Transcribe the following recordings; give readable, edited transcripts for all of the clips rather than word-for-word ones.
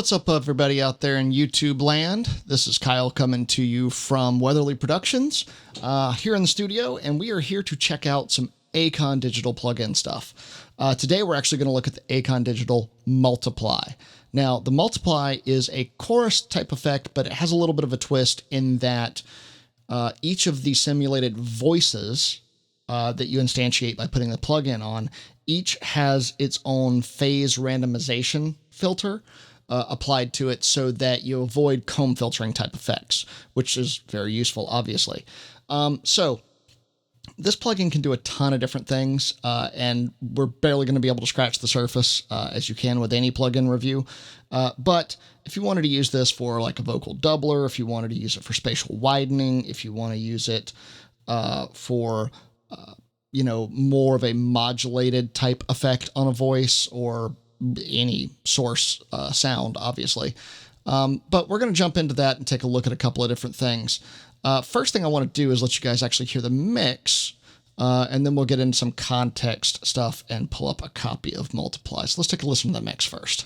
What's up, everybody out there in YouTube land? This is Kyle coming to you from Weatherly Productions here in the studio, and we are here to check out some Acon digital plugin stuff. Today, we're actually going to look at the Acon digital Multiply. Now, the Multiply is a chorus type effect, but it has a little bit of a twist in that each of the simulated voices that you instantiate by putting the plugin on, each has its own phase randomization filter applied to it so that you avoid comb filtering type effects, which is very useful, obviously. So this plugin can do a ton of different things, and we're barely going to be able to scratch the surface as you can with any plugin review. But if you wanted to use this for like a vocal doubler, if you wanted to use it for spatial widening, if you want to use it for more of a modulated type effect on a voice or any source sound, obviously. But we're going to jump into that and take a look at a couple of different things. First thing I want to do is let you guys actually hear the mix, and then we'll get into some context stuff and pull up a copy of Multiply. So let's take a listen to the mix first.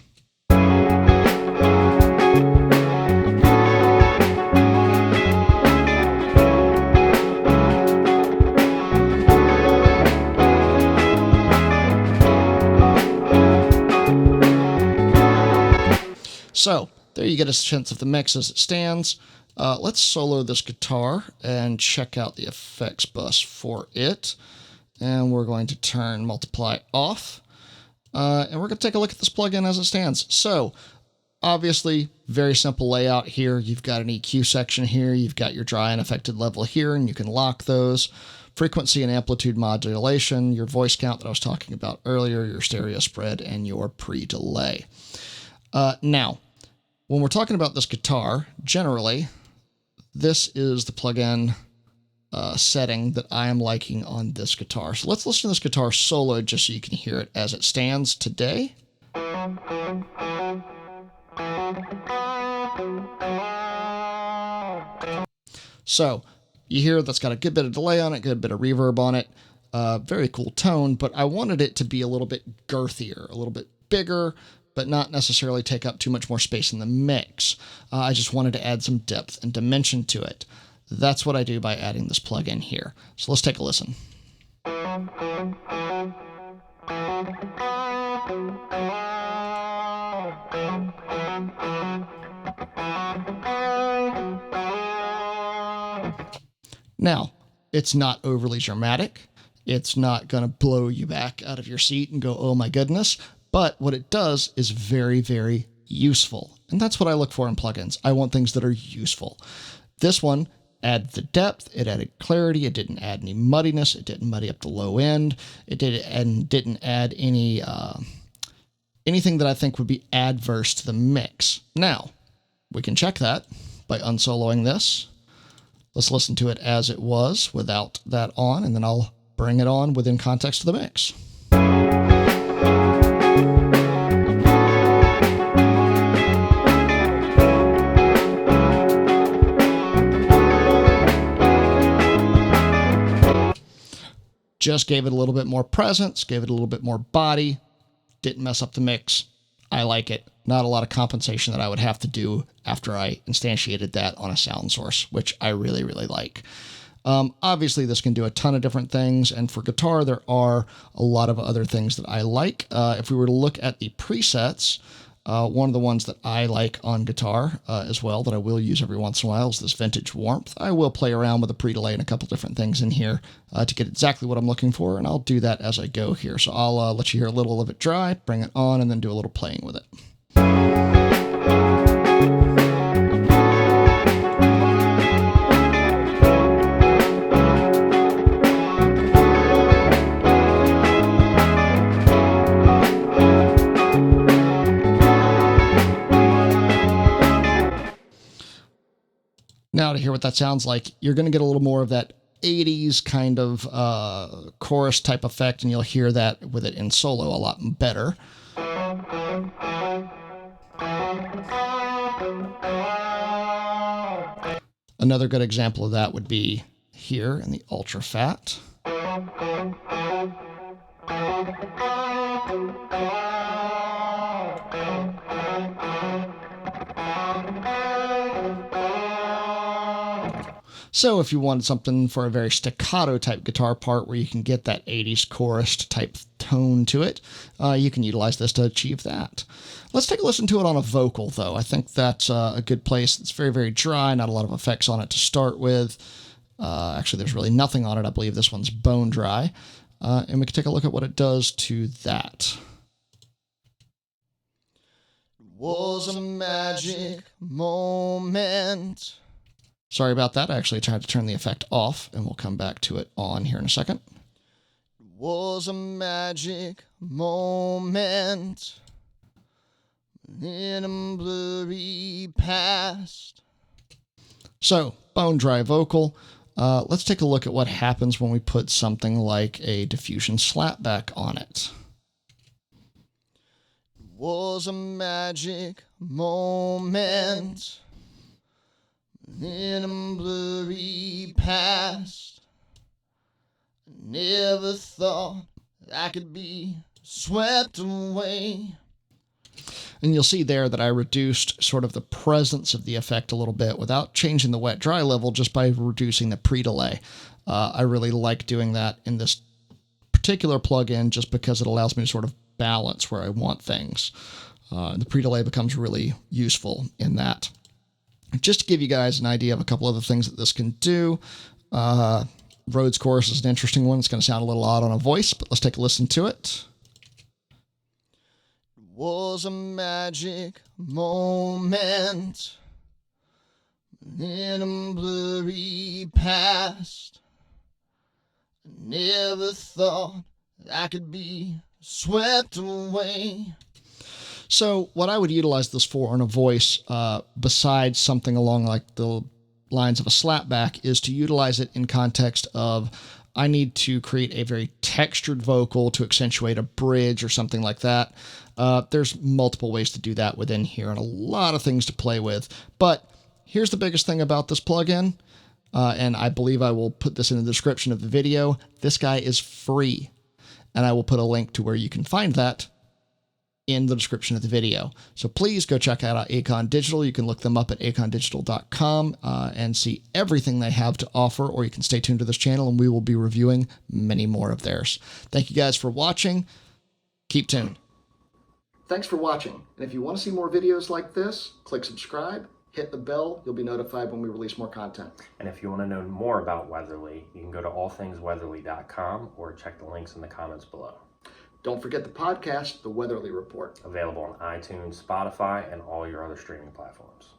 So there you get a sense of the mix as it stands. Let's solo this guitar and check out the effects bus for it. And we're going to turn Multiply off. And we're going to take a look at this plugin as it stands. So obviously, very simple layout here. You've got an EQ section here. You've got your dry and affected level here, and you can lock those. Frequency and amplitude modulation, your voice count that I was talking about earlier, your stereo spread, and your pre-delay. Now, when we're talking about this guitar, generally, this is the plugin setting that I am liking on this guitar. So let's listen to this guitar solo just so you can hear it as it stands today. So you hear that's got a good bit of delay on it, good bit of reverb on it. Very cool tone, but I wanted it to be a little bit girthier, a little bit bigger, but not necessarily take up too much more space in the mix. I just wanted to add some depth and dimension to it. That's what I do by adding this plugin here. So let's take a listen. Now, it's not overly dramatic. It's not going to blow you back out of your seat and go, oh my goodness. But what it does is very, very useful. And that's what I look for in plugins. I want things that are useful. This one added the depth, it added clarity, it didn't add any muddiness, it didn't muddy up the low end, it didn't add any anything that I think would be adverse to the mix. Now, we can check that by unsoloing this. Let's listen to it as it was without that on, and then I'll bring it on within context of the mix. Just gave it a little bit more presence, gave it a little bit more body, didn't mess up the mix. I like it. Not a lot of compensation that I would have to do after I instantiated that on a sound source, which I really, really like. Obviously, this can do a ton of different things, and for guitar, there are a lot of other things that I like. If we were to look at the presets, one of the ones that I like on guitar as well, that I will use every once in a while, is this Vintage Warmth. I will play around with a pre-delay and a couple different things in here to get exactly what I'm looking for, and I'll do that as I go here. So I'll let you hear a little of it dry, bring it on, and then do a little playing with it. Now to hear what that sounds like, you're going to get a little more of that 80s kind of chorus type effect, and you'll hear that with it in solo a lot better. Another good example of that would be here in the ultra fat. So if you wanted something for a very staccato type guitar part where you can get that 80s chorus type tone to it, you can utilize this to achieve that. Let's take a listen to it on a vocal, though. I think that's a good place. It's very, very dry, not a lot of effects on it to start with. Actually, there's really nothing on it. I believe this one's bone dry. And we can take a look at what it does to that. It was a magic moment. Sorry about that. I actually tried to turn the effect off, and we'll come back to it on here in a second. It was a magic moment in a blurry past. So, bone dry vocal. Let's take a look at what happens when we put something like a diffusion slapback on it. It was a magic moment in a blurry past. Never thought I could be swept away. And you'll see there that I reduced sort of the presence of the effect a little bit without changing the wet-dry level, just by reducing the pre-delay. I really like doing that in this particular plugin just because it allows me to sort of balance where I want things. The pre-delay becomes really useful in that. Just to give you guys an idea of a couple other things that this can do, Rhodes chorus is an interesting one. It's going to sound a little odd on a voice, but let's take a listen to it. It was a magic moment in a blurry past. I never thought I could be swept away. So what I would utilize this for on a voice, besides something along like the lines of a slapback, is to utilize it in context of I need to create a very textured vocal to accentuate a bridge or something like that. There's multiple ways to do that within here and a lot of things to play with. But here's the biggest thing about this plugin, and I believe I will put this in the description of the video. This guy is free, and I will put a link to where you can find that in the description of the video. So please go check out Acon Digital. You can look them up at acondigital.com and see everything they have to offer, or you can stay tuned to this channel and we will be reviewing many more of theirs. Thank you guys for watching. Keep tuned. Thanks for watching. And if you want to see more videos like this, click subscribe, hit the bell. You'll be notified when we release more content. And if you want to know more about Weatherly, you can go to allthingsweatherly.com or check the links in the comments below. Don't forget the podcast, The Weatherly Report. Available on iTunes, Spotify, and all your other streaming platforms.